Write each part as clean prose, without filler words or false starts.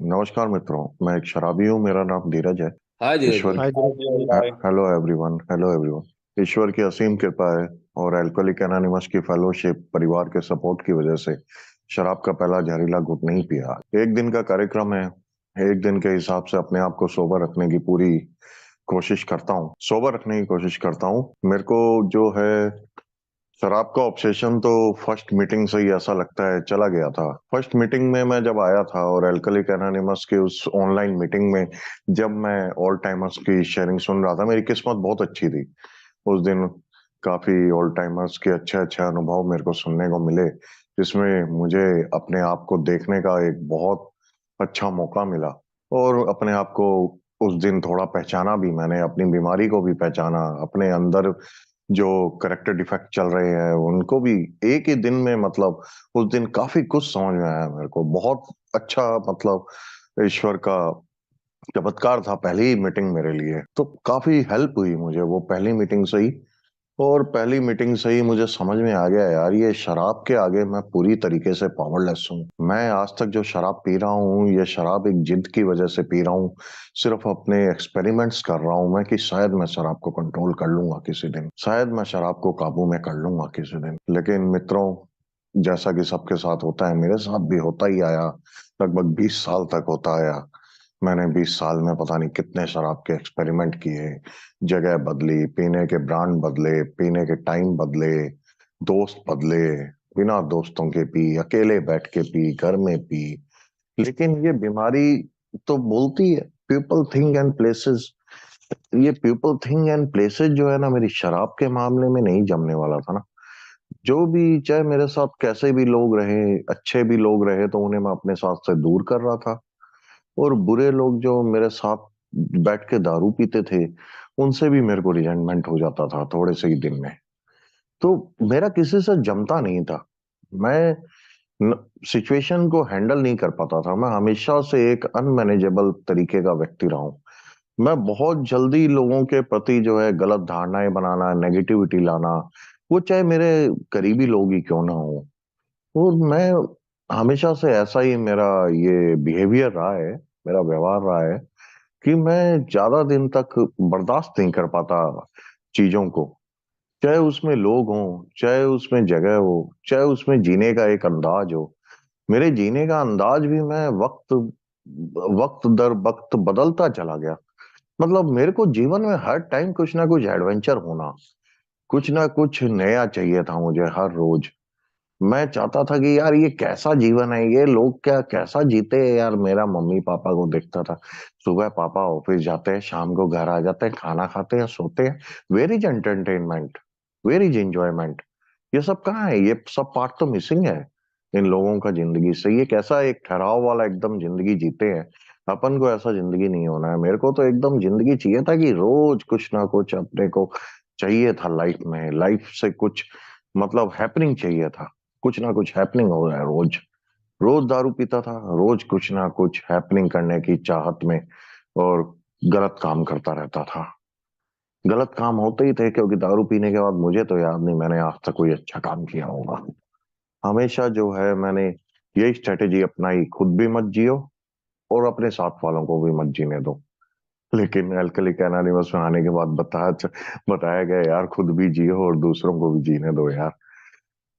नमस्कार मित्रों। मैं एक शराबी हूँ। मेरा नाम धीरज है। हाय धीरज ईश्वर भाई। हाय धीरज भाई। Hello everyone, hello everyone. ईश्वर की असीम कृपा है और अल्कोहलिक एनोनिमस की फेलोशिप परिवार के सपोर्ट की वजह से शराब का पहला जहरीला घुट नहीं पिया। एक दिन का कार्यक्रम है। एक दिन के हिसाब से अपने आप को सोबर रखने की पूरी कोशिश करता हूँ, सोबर रखने की कोशिश करता हूँ। मेरे को जो है शराब का ऑब्सेशन तो फर्स्ट मीटिंग से ही ऐसा लगता है चला गया था। फर्स्ट मीटिंग में मैं जब आया था और अल्कोहलिक एनोनिमस के उस ऑनलाइन मीटिंग में जब मैं ऑल टाइमर्स की शेयरिंग सुन रहा था, मेरी किस्मत बहुत अच्छी थी। उस दिन काफी ऑल टाइमर्स के अच्छे अच्छे अनुभव मेरे को सुनने को मिले, जिसमें मुझे अपने आप को देखने का एक बहुत अच्छा मौका मिला। और अपने आप को उस दिन थोड़ा पहचाना भी मैंने, अपनी बीमारी को भी पहचाना, अपने अंदर जो करेक्टर डिफेक्ट चल रहे हैं उनको भी एक ही दिन में, मतलब उस दिन काफी कुछ समझ में आया मेरे को। बहुत अच्छा, मतलब ईश्वर का चमत्कार था पहली ही मीटिंग मेरे लिए। तो काफी हेल्प हुई मुझे वो पहली मीटिंग से ही। और पहली मीटिंग से ही मुझे समझ में आ गया, यार ये शराब के आगे मैं पूरी तरीके से पावरलेस हूँ। मैं आज तक जो शराब पी रहा हूँ, ये शराब एक जिद की वजह से पी रहा हूँ। सिर्फ अपने एक्सपेरिमेंट्स कर रहा हूँ मैं कि शायद मैं शराब को कंट्रोल कर लूंगा किसी दिन, शायद मैं शराब को काबू में कर लूंगा किसी दिन। लेकिन मित्रों, जैसा कि सबके साथ होता है, मेरे साथ भी होता ही आया। लगभग 20 साल तक होता आया। मैंने 20 साल में पता नहीं कितने शराब के एक्सपेरिमेंट किए। जगह बदली, पीने के ब्रांड बदले, पीने के टाइम बदले, दोस्त बदले, बिना दोस्तों के पी, अकेले बैठ के पी, घर में पी। लेकिन ये बीमारी तो बोलती है पीपल थिंग एंड प्लेसेस। ये पीपल थिंग एंड प्लेसेस जो है ना, मेरी शराब के मामले में नहीं जमने वाला था ना। जो भी, चाहे मेरे साथ कैसे भी लोग रहे, अच्छे भी लोग रहे, तो उन्हें मैं अपने साथ से दूर कर रहा था। और बुरे लोग जो मेरे साथ बैठ के दारू पीते थे, उनसे भी मेरे को रिजेंटमेंट हो जाता था थोड़े से ही दिन में। तो मेरा किसी से जमता नहीं था। मैं सिचुएशन को हैंडल नहीं कर पाता था। मैं हमेशा से एक अनमैनेजेबल तरीके का व्यक्ति रहा हूं। मैं बहुत जल्दी लोगों के प्रति जो है गलत धारणाएं बनाना, नेगेटिविटी लाना, वो चाहे मेरे करीबी लोग ही क्यों ना हो। और मैं हमेशा से ऐसा ही मेरा ये बिहेवियर रहा है, मेरा व्यवहार रहा है कि मैं ज्यादा दिन तक बर्दाश्त नहीं कर पाता चीजों को। चाहे उसमें लोग हों, चाहे उसमें जगह हो, चाहे उसमें जीने का एक अंदाज हो। मेरे जीने का अंदाज भी मैं वक्त वक्त दर वक्त बदलता चला गया। मतलब मेरे को जीवन में हर टाइम कुछ ना कुछ एडवेंचर होना, कुछ ना कुछ नया चाहिए था मुझे हर रोज। मैं चाहता था कि यार ये कैसा जीवन है, ये लोग क्या कैसा जीते हैं यार। मेरा मम्मी पापा को देखता था, सुबह पापा ऑफिस जाते हैं, शाम को घर आ जाते हैं, खाना खाते हैं, सोते हैं। Where is entertainment, where is enjoyment? ये सब कहाँ है? ये सब पार्ट तो मिसिंग है इन लोगों का जिंदगी से। ये कैसा एक ठहराव वाला एकदम जिंदगी जीते हैं। अपन को ऐसा जिंदगी नहीं होना है। मेरे को तो एकदम जिंदगी चाहिए था कि रोज कुछ ना कुछ अपने को चाहिए था लाइफ में, लाइफ से कुछ मतलब हैपनिंग चाहिए था। कुछ ना कुछ हैपनिंग हो रहा है रोज। रोज दारू पीता था, रोज कुछ ना कुछ हैपनिंग करने की चाहत में, और गलत काम करता रहता था। गलत काम होते ही थे, क्योंकि दारू पीने के बाद मुझे तो याद नहीं मैंने आज तक कोई अच्छा काम किया होगा। हमेशा जो है मैंने यही स्ट्रेटेजी अपनाई, खुद भी मत जियो और अपने साथ वालों को भी मत जीने दो। लेकिन अल्कोहलिक एनोनिमस में आने के बाद बताया गया यार खुद भी जियो और दूसरों को भी जीने दो यार।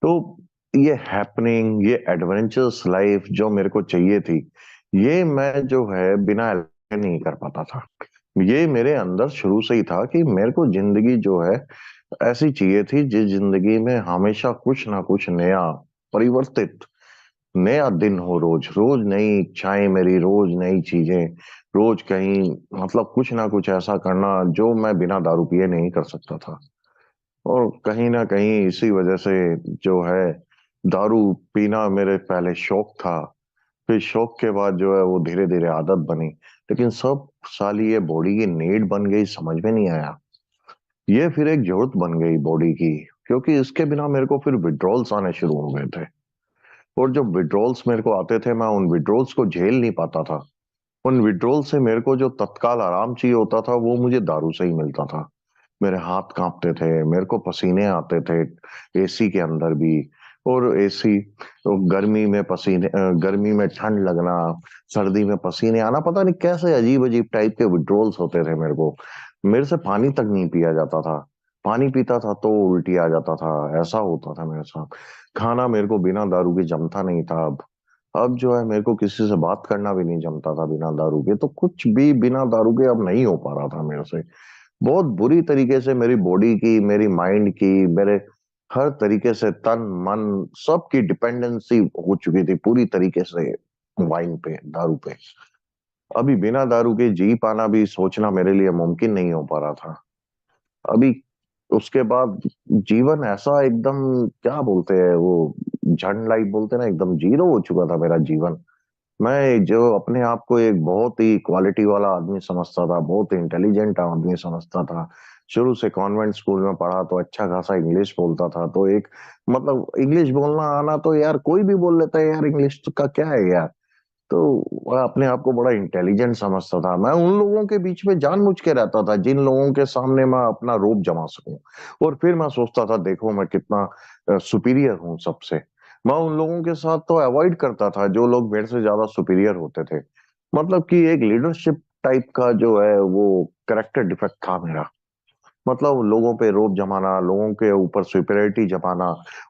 तो ये हैपनिंग, ये एडवेंचरस लाइफ जो मेरे को चाहिए थी, ये मैं जो है बिना अल्कोहल नहीं कर पाता था। ये मेरे अंदर शुरू से ही था कि मेरे को जिंदगी जो है ऐसी चाहिए थी, जिस जिंदगी में हमेशा कुछ ना कुछ नया, परिवर्तित, नया दिन हो। रोज रोज नई इच्छाएं मेरी, रोज नई चीजें, रोज कहीं, मतलब कुछ ना कुछ ऐसा करना जो मैं बिना दारू पिए नहीं कर सकता था। और कहीं ना कहीं इसी वजह से जो है दारू पीना मेरे पहले शौक था, फिर शौक के बाद जो है वो धीरे धीरे आदत बनी। लेकिन सब साली ये बॉडी की नीड बन गई, समझ में नहीं आया। ये फिर एक जरूरत बन गई बॉडी की, क्योंकि इसके बिना मेरे को फिर विड्रॉल्स आने शुरू हो गए थे। और जब विड्रॉल्स मेरे को आते थे, मैं उन विड्रॉल्स को झेल नहीं पाता था। उन विड्रॉल से मेरे को जो तत्काल आराम चाहिए होता था, वो मुझे दारू से ही मिलता था। मेरे हाथ कांपते थे, मेरे को पसीने आते थे एसी के अंदर भी। और एसी, तो गर्मी में ठंड लगना, सर्दी में पसीने आना, पता नहीं कैसे अजीब अजीब टाइप के विड्रोल्स होते थे मेरे को। मेरे से पानी तक नहीं पिया जाता था। पानी पीता था तो उल्टी आ जाता था। ऐसा होता था मेरे साथ। खाना मेरे को बिना दारू के जमता नहीं था। अब जो है मेरे को किसी से बात करना भी नहीं जमता था बिना दारू के। तो कुछ भी बिना दारू के अब नहीं हो पा रहा था मेरे से। बहुत बुरी तरीके से मेरी बॉडी की, मेरी माइंड की, मेरे हर तरीके से तन मन सबकी डिपेंडेंसी हो चुकी थी पूरी तरीके से वाइन पे, दारू पे। अभी बिना दारू के जी पाना भी सोचना मेरे लिए मुमकिन नहीं हो पा रहा था अभी। उसके बाद जीवन ऐसा एकदम, क्या बोलते हैं वो, झंड लाइफ बोलते हैं ना, एकदम जीरो हो चुका था मेरा जीवन। मैं जो अपने आप को एक बहुत ही क्वालिटी वाला आदमी समझता था, बहुत इंटेलिजेंट आदमी समझता था। शुरू से कॉन्वेंट स्कूल में पढ़ा तो अच्छा खासा इंग्लिश बोलता था, तो एक मतलब इंग्लिश बोलना आना तो यार कोई भी बोल लेता है यार, इंग्लिश का क्या है यार। तो वह अपने आप को बड़ा इंटेलिजेंट समझता था। मैं उन लोगों के बीच में जानबूझ के रहता था जिन लोगों के सामने मैं अपना रोब जमा सकूं। और फिर मैं सोचता था देखो मैं कितना सुपीरियर हूं सबसे। मैं उन लोगों के साथ तो अवॉइड करता था जो लोग मेरे से ज्यादा सुपीरियर होते थे। मतलब कि एक लीडरशिप टाइप का जो है वो करेक्टर डिफेक्ट था मेरा। मतलब लोगों पे रोब जमाना, लोगों के ऊपर सुपीरियरिटी जमाना।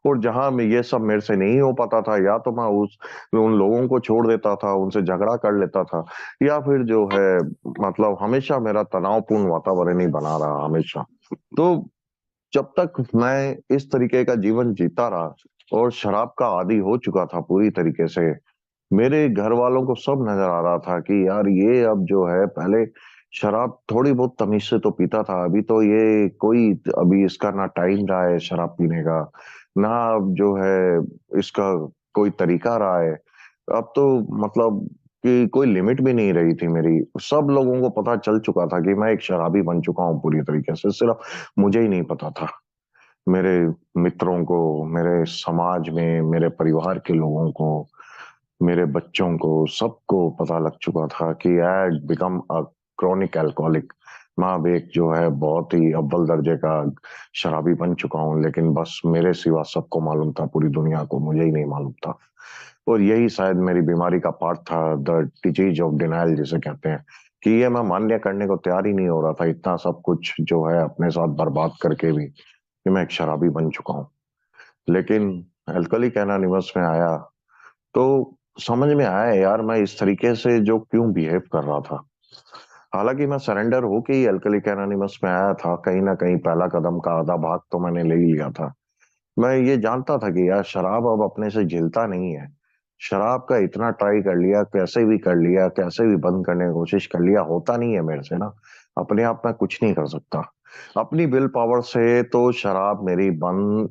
और जहां में ये सब मेरे से नहीं हो पाता था, या तो मैं उस उन लोगों को छोड़ देता था, उनसे झगड़ा कर लेता था, या फिर जो है मतलब हमेशा मेरा तनावपूर्ण वातावरण ही बना रहा हमेशा। तो जब तक मैं इस तरीके का जीवन जीता रहा और शराब का आदी हो चुका था पूरी तरीके से, मेरे घर वालों को सब नजर आ रहा था कि यार ये अब जो है, पहले शराब थोड़ी बहुत तमीज से तो पीता था, अभी तो ये कोई, अभी इसका ना टाइम रहा है शराब पीने का, ना अब जो है इसका कोई तरीका रहा है। अब तो मतलब कि कोई लिमिट भी नहीं रही थी मेरी। सब लोगों को पता चल चुका था कि मैं एक शराबी बन चुका हूँ पूरी तरीके से, सिर्फ मुझे ही नहीं पता था। मेरे मित्रों को, मेरे समाज में, मेरे परिवार के लोगों को, मेरे बच्चों को, सबको पता लग चुका था कि I become a chronic alcoholic. मैं अब एक जो है बहुत ही अव्वल दर्जे का शराबी बन चुका हूँ। लेकिन बस मेरे सिवा सबको मालूम था, पूरी दुनिया को, मुझे ही नहीं मालूम था। और यही शायद मेरी बीमारी का पार्ट था, द डिजीज ऑफ डिनायल जिसे कहते हैं। कि ये मैं मान्य करने को तैयार ही नहीं हो रहा था, इतना सब कुछ जो है अपने साथ बर्बाद करके भी, कि मैं एक शराबी बन चुका हूँ। लेकिन अल्कोहलिक एनोनिमस में आया तो समझ में आया यार मैं इस तरीके से जो क्यों बिहेव कर रहा था। हालांकि मैं सरेंडर होके ही अल्कोहलिक एनोनिमस में आया था, कहीं ना कहीं पहला कदम का आधा भाग तो मैंने ले ही लिया था। मैं ये जानता था कि यार शराब अब अपने से झिलता नहीं है। शराब का इतना ट्राई कर लिया, कैसे भी कर लिया, कैसे भी बंद करने की कोशिश कर लिया, होता नहीं है मेरे से ना। अपने आप में कुछ नहीं कर सकता। अपनी विल पावर से तो शराब मेरी बंद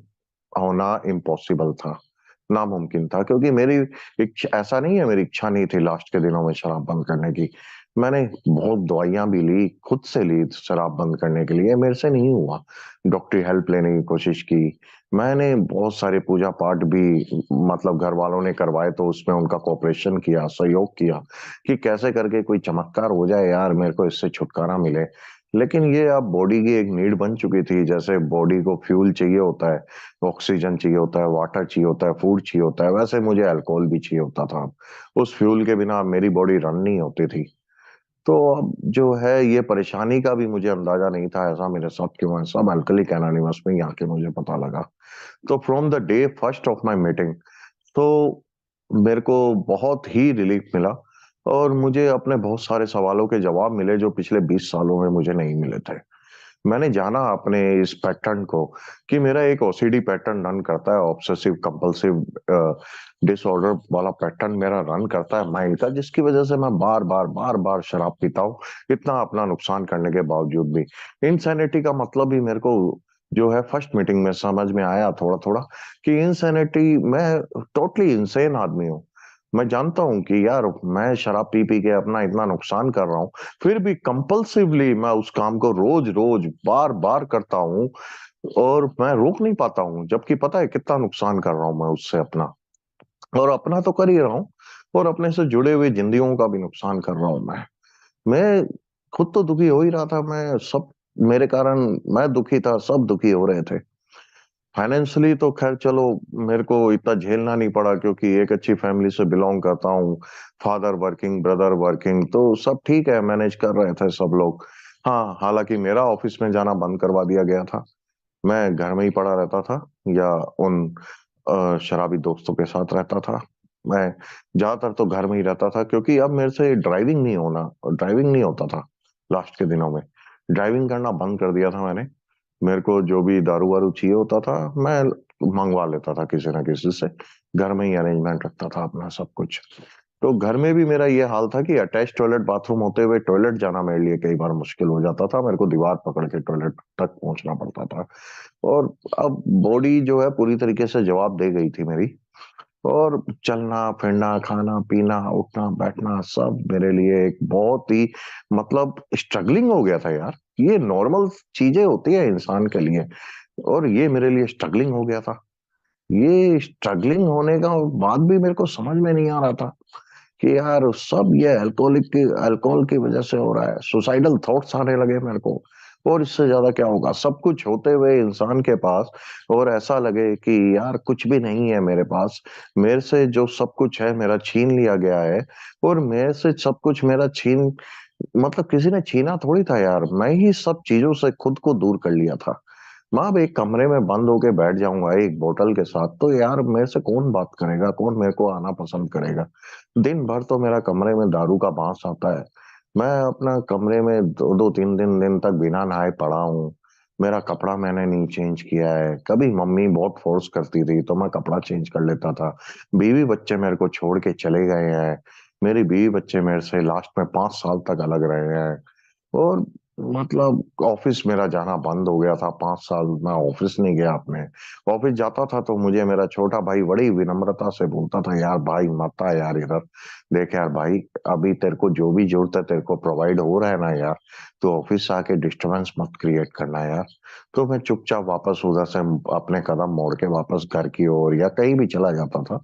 होना इम्पॉसिबल था, नामुमकिन था। क्योंकि मेरी इच्छा, ऐसा नहीं है मेरी इच्छा नहीं थी लास्ट के दिनों में शराब बंद करने की। मैंने बहुत दवाइयां भी ली, खुद से ली शराब बंद करने के लिए, मेरे से नहीं हुआ। डॉक्टरी हेल्प लेने की कोशिश की। मैंने बहुत सारे पूजा पाठ भी मतलब घर वालों ने करवाए, तो उसमें उनका कोऑपरेशन किया, सहयोग किया कि कैसे करके कोई चमत्कार हो जाए यार, मेरे को इससे छुटकारा मिले। लेकिन ये अब बॉडी की एक नीड बन चुकी थी। जैसे बॉडी को फ्यूल चाहिए होता है, ऑक्सीजन चाहिए होता है, वाटर चाहिए होता है, फूड चाहिए होता है, वैसे मुझे अल्कोहल भी चाहिए होता था। उस फ्यूल के बिना मेरी बॉडी रन नहीं होती थी। तो अब जो है ये परेशानी का भी मुझे अंदाजा नहीं था ऐसा मेरे साथ क्यों है। सब अल्कोहलिक एनोनिमस में ही आके मुझे पता लगा। तो from the day first of my meeting, तो मेरे को बहुत ही रिलीफ मिला। और मुझे अपने बहुत सारे सवालों के जवाब मिले जो पिछले 20 सालों में मुझे नहीं मिले थे। मैंने जाना अपने इस पैटर्न को, कि मेरा एक ओसीडी पैटर्न रन करता है, ऑब्सेसिव कंपल्सिव डिसऑर्डर वाला पैटर्न मेरा रन करता है माइंड का, जिसकी वजह से मैं बार बार शराब पीता हूँ, इतना अपना नुकसान करने के बावजूद भी। इनसैनिटी का मतलब ही मेरे को जो है फर्स्ट मीटिंग में समझ में आया थोड़ा थोड़ा, कि इनसैनिटी, मैं टोटली इंसेन आदमी हूँ। मैं जानता हूँ कि यार मैं शराब पी पी के अपना इतना नुकसान कर रहा हूँ, फिर भी कंपल्सिवली मैं उस काम को रोज रोज बार बार करता हूँ, और मैं रोक नहीं पाता हूँ, जबकि पता है कितना नुकसान कर रहा हूँ मैं उससे अपना। और अपना तो कर ही रहा हूँ, और अपने से जुड़े हुए जिंदगियों का भी नुकसान कर रहा हूँ मैं खुद तो दुखी हो ही रहा था। मैं सब, मेरे कारण मैं दुखी था, सब दुखी हो रहे थे। फाइनेंशियली तो खैर चलो, मेरे को इतना झेलना नहीं पड़ा क्योंकि एक अच्छी फैमिली से बिलोंग करता हूँ। फादर वर्किंग, ब्रदर वर्किंग, तो सब ठीक है, मैनेज कर रहे थे सब लोग। हाँ, हालांकि मेरा ऑफिस में जाना बंद करवा दिया गया था। मैं घर में ही पड़ा रहता था या उन शराबी दोस्तों के साथ रहता था। मैं ज्यादातर तो घर में ही रहता था क्योंकि अब मेरे से ड्राइविंग नहीं होता था। लास्ट के दिनों में ड्राइविंग करना बंद कर दिया था मैंने। मेरे को जो भी दारू वारू चाहिए होता था, मैं मंगवा लेता था किसी ना किसी से। घर में ही अरेंजमेंट रखता था अपना सब कुछ। तो घर में भी मेरा ये हाल था कि अटैच टॉयलेट बाथरूम होते हुए टॉयलेट जाना मेरे लिए कई बार मुश्किल हो जाता था। मेरे को दीवार पकड़ के टॉयलेट तक पहुंचना पड़ता था। और अब बॉडी जो है पूरी तरीके से जवाब दे गई थी मेरी। और चलना फिरना, खाना पीना, उठना बैठना सब मेरे लिए एक बहुत ही मतलब स्ट्रगलिंग हो गया था यार। ये नॉर्मल चीजें होती है इंसान के लिए, और ये मेरे लिए स्ट्रगलिंग हो गया था। ये स्ट्रगलिंग होने का बाद भी मेरे को समझ में नहीं आ रहा था कि यार सब ये अल्कोहल की वजह से हो रहा है। सुसाइडल थॉट्स आने लगे मेरे को। और इससे ज्यादा क्या होगा, सब कुछ होते हुए इंसान के पास, और ऐसा लगे कि यार कुछ भी नहीं है मेरे पास। मेरे से जो सब कुछ है मेरा छीन लिया गया है। और मेरे से सब कुछ मेरा छीन मतलब किसी ने छीना थोड़ी था यार, मैं ही सब चीजों से खुद को दूर कर लिया था। मैं अब एक कमरे में बंद होके बैठ जाऊंगा एक बोतल के साथ, तो यार मेरे से कौन बात करेगा, कौन मेरे को आना पसंद करेगा। दिन भर तो मेरा कमरे में दारू का बांस आता है। मैं अपना कमरे में दो दो तीन दिन दिन तक बिना नहाए पड़ा हूँ। मेरा कपड़ा मैंने नहीं चेंज किया है। कभी मम्मी बहुत फोर्स करती थी तो मैं कपड़ा चेंज कर लेता था। बीवी बच्चे मेरे को छोड़ के चले गए हैं। मेरी बीवी बच्चे मेरे से लास्ट में 5 साल तक अलग रहे हैं। और मतलब ऑफिस मेरा जाना बंद हो गया था। 5 साल मैं ऑफिस नहीं गया अपने। ऑफिस जाता था तो मुझे मेरा छोटा भाई बड़ी विनम्रता से बोलता था, यार भाई मत आ यार इधर। देख यार भाई, अभी तेरे को जो भी जरूरत है तेरे को प्रोवाइड हो रहा है ना यार। तो ऑफिस आके डिस्टरबेंस मत क्रिएट करना यार। तो मैं चुपचाप वापस उधर से अपने कदम मोड़ के वापस घर की ओर या कहीं भी चला जाता था।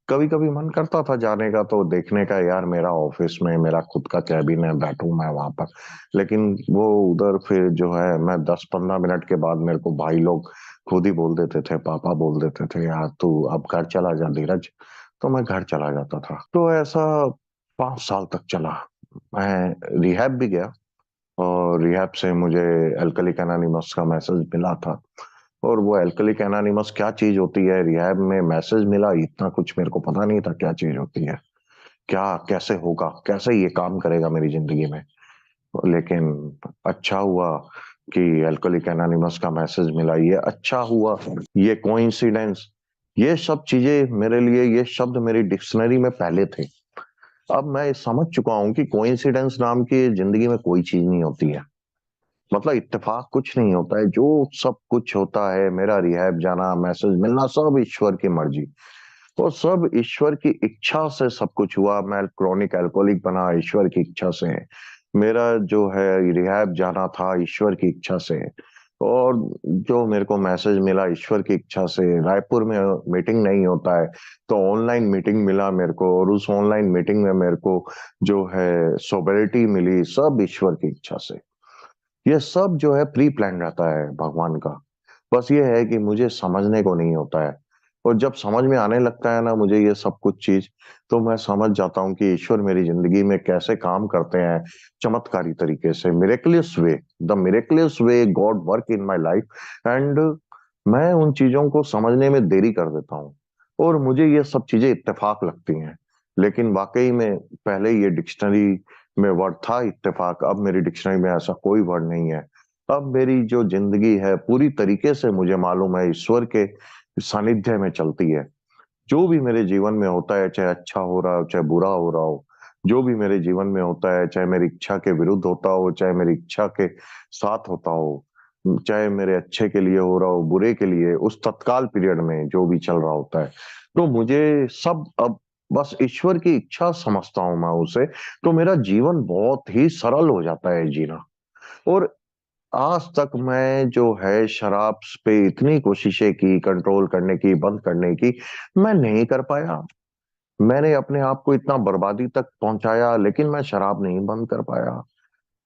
कभी कभी मन करता था जाने का, तो देखने का यार मेरा ऑफिस में मेरा खुद का कैबिन है, बैठूं मैं वहां पर। लेकिन वो उधर फिर जो है, मैं 10-15 मिनट के बाद मेरे को भाई लोग खुद ही बोल देते थे, पापा बोल देते थे, यार तू अब घर चला जा धीरज। तो मैं घर चला जाता था। तो ऐसा 5 साल तक चला। मैं रिहैब भी गया, और रिहैब से मुझे एल्कलिक एनोनिमस का मैसेज मिला था। और वो एल्कलिक एनोनिमस क्या चीज होती है, रिहैब में मैसेज मिला, इतना कुछ मेरे को पता नहीं था क्या चीज होती है, क्या कैसे होगा, कैसे ये काम करेगा मेरी जिंदगी में। लेकिन अच्छा हुआ कि अल्कोहलिक एनोनिमस का मैसेज मिला। ये अच्छा हुआ, ये कोइंसिडेंस, ये सब चीजें मेरे लिए, ये शब्द मेरी डिक्शनरी में पहले थे। अब मैं समझ चुका हूं कि कोइंसिडेंस नाम की जिंदगी में कोई चीज नहीं होती है। मतलब इत्तेफाक कुछ नहीं होता है। जो सब कुछ होता है, मेरा रिहैब जाना, मैसेज मिलना, सब ईश्वर की मर्जी और सब ईश्वर की इच्छा से सब कुछ हुआ। मैं क्रॉनिक अल्कोहलिक बना ईश्वर की इच्छा से। मेरा जो है रिहैब जाना था ईश्वर की इच्छा से। और जो मेरे को मैसेज मिला ईश्वर की इच्छा से, रायपुर में मीटिंग नहीं होता है तो ऑनलाइन मीटिंग मिला मेरे को, और उस ऑनलाइन मीटिंग में मेरे को जो है सोबरिटी मिली, सब ईश्वर की इच्छा से। ये सब जो है प्री प्लान रहता है भगवान का। बस ये है कि मुझे समझने को नहीं होता है। और जब समझ में आने लगता है ना मुझे ये सब कुछ चीज, तो मैं समझ जाता हूँ कि ईश्वर मेरी जिंदगी में कैसे काम करते हैं, चमत्कारी तरीके से, miraculous way, the miraculous way God work in my life. And मैं उन चीजों को समझने में देरी कर देता हूँ, और मुझे ये सब चीजें इत्तेफाक लगती हैं। लेकिन वाकई में पहले ये डिक्शनरी में वर्ड था इत्तेफाक, अब मेरी डिक्शनरी में ऐसा कोई वर्ड नहीं है। अब मेरी जो जिंदगी है पूरी तरीके से मुझे मालूम है ईश्वर के सानिध्य में चलती है। जो भी मेरे जीवन में होता है, चाहे अच्छा हो रहा हो चाहे बुरा हो रहा हो, जो भी मेरे जीवन में होता है, चाहे मेरी इच्छा के विरुद्ध होता हो चाहे मेरी इच्छा के साथ होता हो, चाहे मेरे अच्छे के लिए हो रहा हो बुरे के लिए, उस तत्काल पीरियड में जो भी चल रहा होता है, तो मुझे सब अब बस ईश्वर की इच्छा समझता हूं मैं उसे। तो मेरा जीवन बहुत ही सरल हो जाता है जीना। और आज तक मैं जो है शराब पे इतनी कोशिशें की कंट्रोल करने की, बंद करने की, मैं नहीं कर पाया। मैंने अपने आप को इतना बर्बादी तक पहुंचाया लेकिन मैं शराब नहीं बंद कर पाया।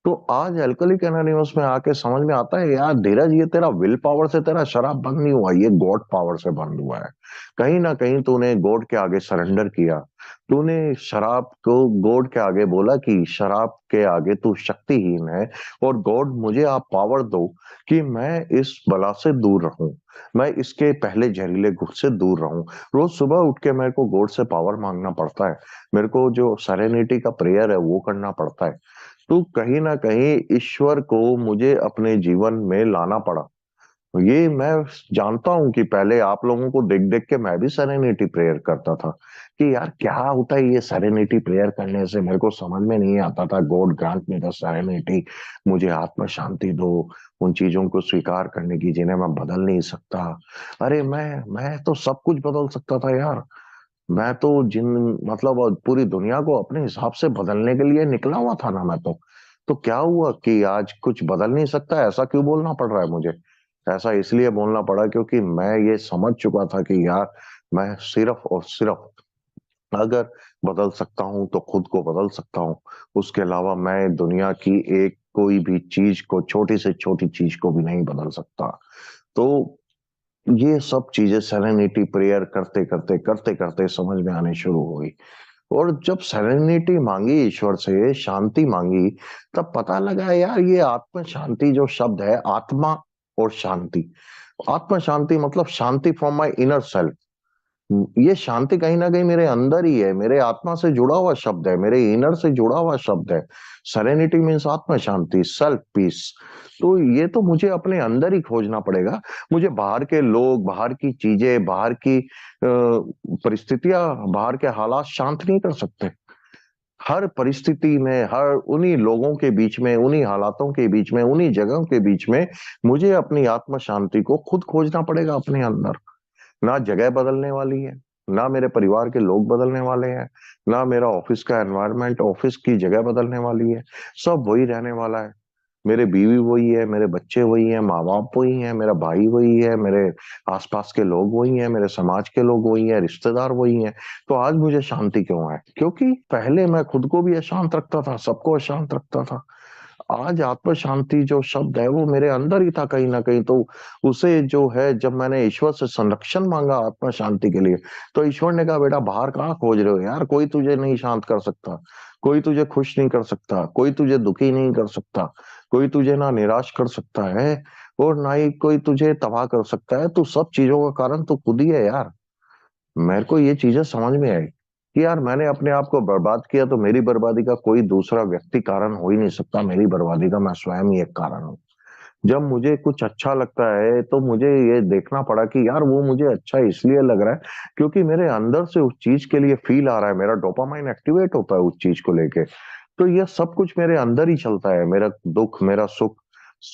तो आज अल्कोहलिक एनोनिमस में आके समझ में आता है यार धीरज, ये तेरा विल पावर से तेरा शराब बंद नहीं हुआ, ये गॉड पावर से बंद हुआ है। कहीं ना कहीं तूने गॉड के आगे सरेंडर किया। तूने शराब को गॉड के आगे बोला कि शराब के आगे तू शक्तिहीन है, और गॉड मुझे आप पावर दो कि मैं इस बला से दूर रहूं, मैं इसके पहले जहरीले घुट से दूर रहूं। रोज सुबह उठ के मेरे को गॉड से पावर मांगना पड़ता है, मेरे को जो सेरेनिटी का प्रेयर है वो करना पड़ता है। तो कहीं ना कहीं ईश्वर को मुझे अपने जीवन में लाना पड़ा। ये मैं जानता हूं कि पहले आप लोगों को देख देख के मैं भी सेरेनिटी प्रेयर करता था कि यार क्या होता है ये सेरेनिटी प्रेयर करने से, मेरे को समझ में नहीं आता था। God grant me the serenity, मुझे आत्म शांति दो उन चीजों को स्वीकार करने की जिन्हें मैं बदल नहीं सकता। अरे मैं तो सब कुछ बदल सकता था यार। मैं तो जिन मतलब पूरी दुनिया को अपने हिसाब से बदलने के लिए निकला हुआ था ना मैं तो क्या हुआ कि आज कुछ बदल नहीं सकता, ऐसा क्यों बोलना पड़ रहा है मुझे? ऐसा इसलिए बोलना पड़ा क्योंकि मैं ये समझ चुका था कि यार मैं सिर्फ और सिर्फ अगर बदल सकता हूं तो खुद को बदल सकता हूं। उसके अलावा मैं दुनिया की एक कोई भी चीज को, छोटी से छोटी चीज को भी नहीं बदल सकता। तो ये सब चीजें सेरेनिटी प्रेयर करते करते करते करते समझ में आने शुरू हुई। और जब सेरेनिटी मांगी ईश्वर से, शांति मांगी, तब पता लगा यार ये आत्म शांति जो शब्द है, आत्मा और शांति, आत्म शांति मतलब शांति फ्रॉम माय इनर सेल्फ। ये शांति कहीं ना कहीं मेरे अंदर ही है, मेरे आत्मा से जुड़ा हुआ शब्द है, मेरे इनर से जुड़ा हुआ शब्द है। सेरेनिटी मीन्स आत्म शांति, सेल्फ पीस। तो ये तो मुझे अपने अंदर ही खोजना पड़ेगा। मुझे बाहर के लोग, बाहर की चीजें, बाहर की परिस्थितियां, बाहर के हालात शांत नहीं कर सकते। हर परिस्थिति में, हर उन्हीं लोगों के बीच में, उन्हीं हालातों के बीच में, उन्हीं जगहों के बीच में मुझे अपनी आत्म शांति को खुद खोजना पड़ेगा अपने अंदर। ना जगह बदलने वाली है, ना मेरे परिवार के लोग बदलने वाले हैं, ना मेरा ऑफिस का एनवायरनमेंट, ऑफिस की जगह बदलने वाली है। सब वही रहने वाला है। मेरे बीवी वही है, मेरे बच्चे वही हैं, माँ बाप वही हैं, मेरा भाई वही है, मेरे आसपास के लोग वही हैं, मेरे समाज के लोग वही हैं, रिश्तेदार वही हैं। तो आज मुझे शांति क्यों है? क्योंकि पहले मैं खुद को भी अशांत रखता था, सबको अशांत रखता था। आज आत्म शांति जो शब्द है वो मेरे अंदर ही था कहीं ना कहीं। तो उसे जो है, जब मैंने ईश्वर से संरक्षण मांगा आत्म शांति के लिए, तो ईश्वर ने कहा बेटा बाहर कहाँ खोज रहे हो यार, कोई तुझे नहीं शांत कर सकता, कोई तुझे खुश नहीं कर सकता, कोई तुझे दुखी नहीं कर सकता, कोई तुझे ना निराश कर सकता है और ना ही कोई तुझे तबाह कर सकता है। तू सब चीजों का कारण तो खुद ही है यार। मेरे को ये चीजें समझ में आई कि यार मैंने अपने आप को बर्बाद किया, तो मेरी बर्बादी का कोई दूसरा व्यक्ति कारण हो ही नहीं सकता। मेरी बर्बादी का मैं स्वयं ही एक कारण हूँ। जब मुझे कुछ अच्छा लगता है तो मुझे ये देखना पड़ा कि यार वो मुझे अच्छा इसलिए लग रहा है क्योंकि मेरे अंदर से उस चीज के लिए फील आ रहा है, मेरा डोपामाइन एक्टिवेट होता है उस चीज को लेके। तो ये सब कुछ मेरे अंदर ही चलता है, मेरा दुख, मेरा सुख,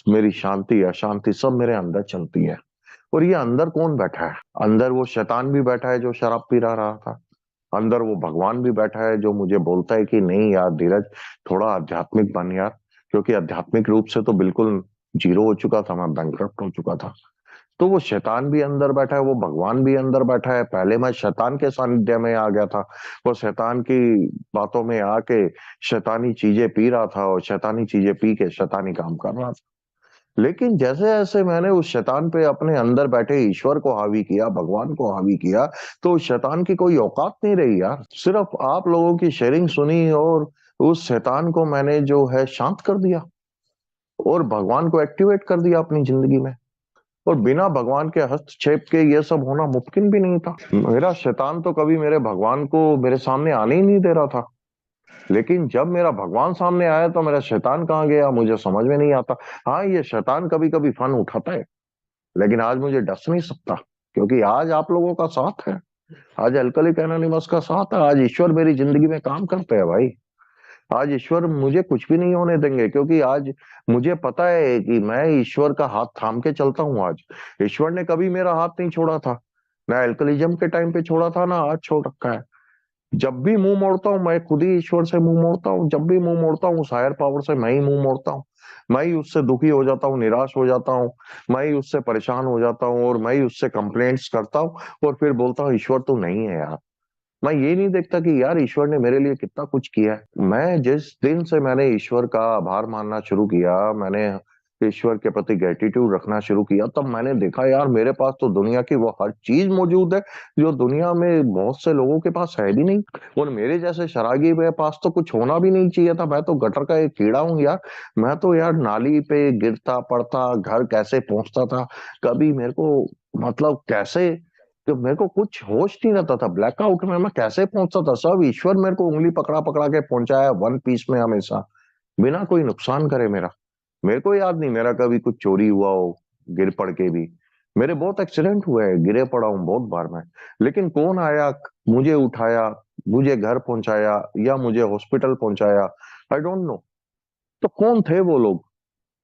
मेरी शांति अशांति सब मेरे अंदर चलती है। और ये अंदर कौन बैठा है? अंदर वो शैतान भी बैठा है जो शराब पी रहा था, अंदर वो भगवान भी बैठा है जो मुझे बोलता है कि नहीं यार धीरज, थोड़ा आध्यात्मिक बन यार। क्योंकि आध्यात्मिक रूप से तो बिल्कुल जीरो हो चुका था, मैं बैंकरप्ट हो चुका था। तो वो शैतान भी अंदर बैठा है, वो भगवान भी अंदर बैठा है। पहले मैं शैतान के सानिध्य में आ गया था, वो शैतान की बातों में आके शैतानी चीजें पी रहा था और शैतानी चीजें पी के शैतानी काम कर रहा था। लेकिन जैसे जैसे मैंने उस शैतान पे अपने अंदर बैठे ईश्वर को हावी किया, भगवान को हावी किया, तो उस शैतान की कोई औकात नहीं रही यार। सिर्फ आप लोगों की शेयरिंग सुनी और उस शैतान को मैंने जो है शांत कर दिया और भगवान को एक्टिवेट कर दिया अपनी जिंदगी में। और बिना भगवान के हस्तक्षेप के ये सब होना मुमकिन भी नहीं था। मेरा शैतान तो कभी मेरे भगवान को मेरे सामने आने ही नहीं दे रहा था। लेकिन जब मेरा भगवान सामने आया तो मेरा शैतान कहाँ गया मुझे समझ में नहीं आता। हाँ, ये शैतान कभी कभी फन उठाता है, लेकिन आज मुझे डस नहीं सकता क्योंकि आज आप लोगों का साथ है। आज अल्कोहलिक एनोनिमस का साथ है। आज ईश्वर मेरी जिंदगी में काम करते हैं भाई। आज ईश्वर मुझे कुछ भी नहीं होने देंगे क्योंकि आज मुझे पता है कि मैं ईश्वर का हाथ थाम के चलता हूँ। आज ईश्वर ने कभी मेरा हाथ नहीं छोड़ा था, ना अल्कोहलिज्म के टाइम पे छोड़ा था, ना आज छोड़ रखा है। जब भी मुंह मोड़ता हूँ मैं खुद ही ईश्वर से मुंह मोड़ता हूँ। जब भी मुंह मोड़ता हूँ उस हायर पावर से मैं ही मुंह मोड़ता हूँ। मैं ही उससे दुखी हो जाता हूँ, निराश हो जाता हूँ, मैं ही उससे परेशान हो जाता हूँ और मैं ही उससे कंप्लेंट्स करता हूँ और फिर बोलता हूँ ईश्वर तो नहीं है यार। मैं ये नहीं देखता कि यार ईश्वर ने मेरे लिए कितना कुछ किया है। मैं जिस दिन से मैंने ईश्वर का आभार मानना शुरू किया, मैंने ईश्वर के प्रति ग्रेटिट्यूड रखना शुरू किया, तब मैंने देखा यार मेरे पास तो दुनिया की वो हर चीज मौजूद है जो दुनिया में बहुत से लोगों के पास है भी नहीं। और मेरे जैसे शराबी के पास तो कुछ होना भी नहीं चाहिए था। मैं तो गटर का एक कीड़ा हूँ यार। मैं तो यार नाली पे गिरता पड़ता, घर कैसे पहुंचता था, कभी मेरे को मतलब कैसे, कि मेरे को कुछ होश नहीं रहता था। ब्लैकआउट में मैं कैसे पहुंचता था, सब ईश्वर मेरे को उंगली पकड़ा पकड़ा के पहुंचाया वन पीस में हमेशा, बिना कोई नुकसान करे मेरा। मेरे को याद नहीं मेरा कभी कुछ चोरी हुआ हो गिर पड़ के भी। मेरे बहुत एक्सीडेंट हुए हैं, गिरे पड़ा हूं बहुत बार मैं। लेकिन कौन आया, मुझे उठाया, मुझे घर पहुंचाया या मुझे हॉस्पिटल पहुंचाया, आई डोंट नो। तो कौन थे वो लोग?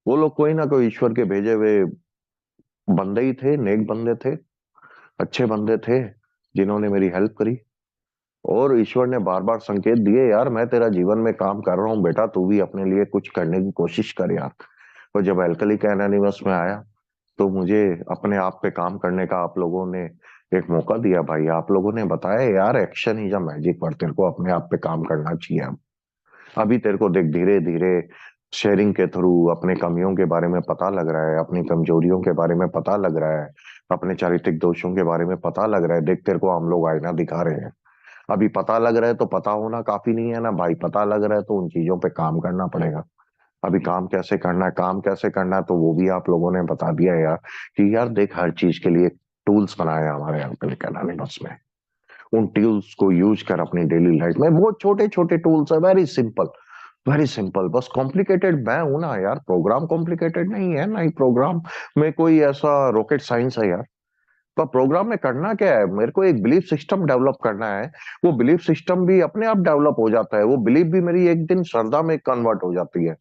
वो लोग कोई ना कोई ईश्वर के भेजे हुए बंदे ही थे, नेक बंदे थे, अच्छे बंदे थे, जिन्होंने मेरी हेल्प करी। और ईश्वर ने बार बार संकेत दिए, यार मैं तेरा जीवन में काम कर रहा हूँ बेटा, तू भी अपने लिए कुछ करने की कोशिश कर यार। और जब एल्कलिक एनोनिमस में आया तो मुझे अपने आप पे काम करने का आप लोगों ने एक मौका दिया भाई। आप लोगों ने बताया यार एक्शन इज अ मैजिक, पर तेरे को अपने आप पे काम करना चाहिए। अब अभी तेरे को देख धीरे धीरे शेयरिंग के थ्रू अपने कमियों के बारे में पता लग रहा है, अपनी कमजोरियों के बारे में पता लग रहा है, अपने चारित्रिक दोषों के बारे में पता लग रहा है। देख तेरे को हम लोग आईना दिखा रहे हैं। अभी पता लग रहा है तो पता होना काफी नहीं है ना भाई, पता लग रहा है तो उन चीजों पे काम करना पड़ेगा। अभी काम कैसे करना है, काम कैसे करना है, तो वो भी आप लोगों ने बता दिया यार, कि यार देख हर चीज के लिए टूल्स बनाए हैं हमारे एल्कलिक एनोनिमस में। उन टूल्स को यूज कर अपनी डेली लाइफ में, बहुत छोटे छोटे टूल्स है, वेरी सिंपल, वेरी सिंपल। बस कॉम्प्लिकेटेड मैं हूं ना यार, प्रोग्राम कॉम्प्लिकेटेड नहीं है ना ही प्रोग्राम में कोई ऐसा रॉकेट साइंस है यार। तो प्रोग्राम में करना क्या है, मेरे को एक बिलीफ सिस्टम डेवलप करना है। वो बिलीफ सिस्टम भी अपने आप डेवलप हो जाता है, वो बिलीफ भी मेरी एक दिन श्रद्धा में कन्वर्ट हो जाती है।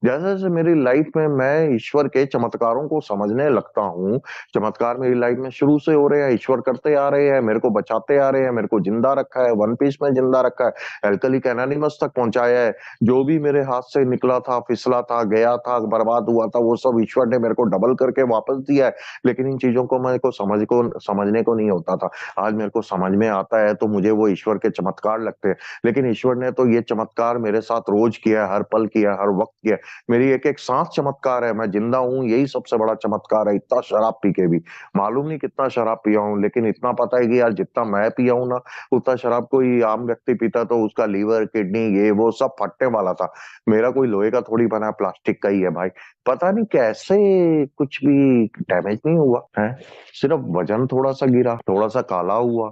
जैसे जैसे मेरी लाइफ में मैं ईश्वर के चमत्कारों को समझने लगता हूँ, चमत्कार मेरी लाइफ में शुरू से हो रहे हैं, ईश्वर करते आ रहे हैं, मेरे को बचाते आ रहे हैं, मेरे को जिंदा रखा है, वन पीस में जिंदा रखा है, एल्कलिक एनोनिमस तक पहुंचाया है। जो भी मेरे हाथ से निकला था, फिसला था, गया था, बर्बाद हुआ था, वो सब ईश्वर ने मेरे को डबल करके वापस दिया है। लेकिन इन चीजों को मेरे को समझने को नहीं होता था। आज मेरे को समझ में आता है तो मुझे वो ईश्वर के चमत्कार लगते हैं। लेकिन ईश्वर ने तो ये चमत्कार मेरे साथ रोज किया है, हर पल किया है, हर वक्त किया है। मेरी एक एक सांस चमत्कार है, मैं जिंदा हूं, यही सबसे बड़ा चमत्कार है। इतना शराब पी के भी, मालूम नहीं कितना शराब पिया हूं, लेकिन इतना पता है कि यार जितना मैं पिया हूं ना, उतना शराब कोई आम व्यक्ति पीता तो उसका लीवर किडनी ये वो सब फटने वाला था। मेरा कोई लोहे का थोड़ी बना, प्लास्टिक का ही है भाई। पता नहीं कैसे कुछ भी डैमेज नहीं हुआ है, सिर्फ वजन थोड़ा सा गिरा, थोड़ा सा काला हुआ,